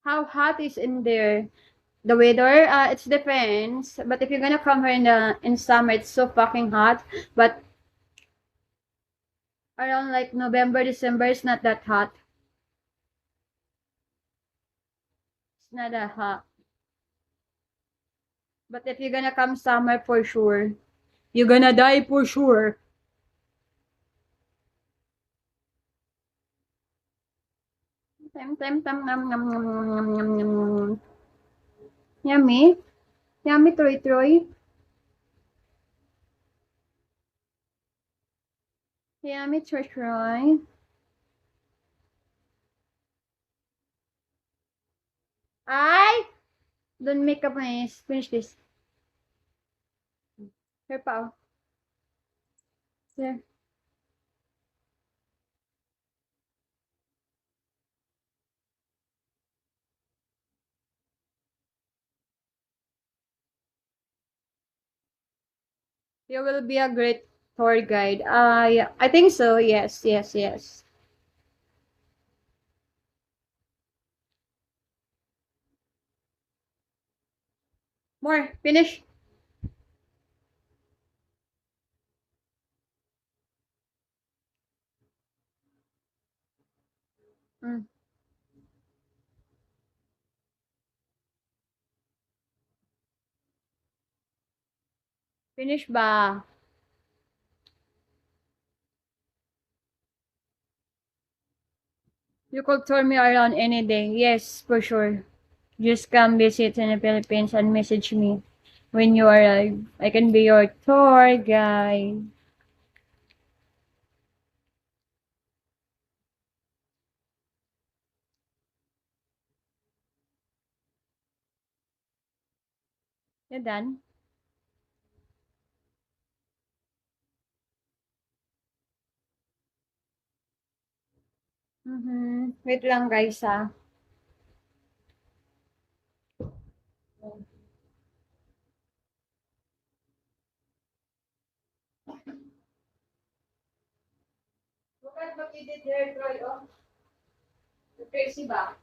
How hot is in there? The weather, it depends. But if you're gonna come here in summer, it's so fucking hot. But around like November, December, it's not that hot. It's not that hot. But if you're gonna come summer for sure, you're gonna die for sure. Tem tem tam nam nam nam nam nam nam nam. Yummy. Yummy, Troy Troy. Yummy, Troy Troy. Ay! Don't make up my finish this. Here, pao. Here. You will be a great tour guide. Yeah, I think so. Yes, yes, yes. More. Finish. Mm. Finish ba? You could tour me around any day. Yes, for sure. Just come visit in the Philippines and message me when you arrive. I can be your tour guide. You done? Wait lang guys ha. Look at what you did there, Troy. Oh, crazy ba?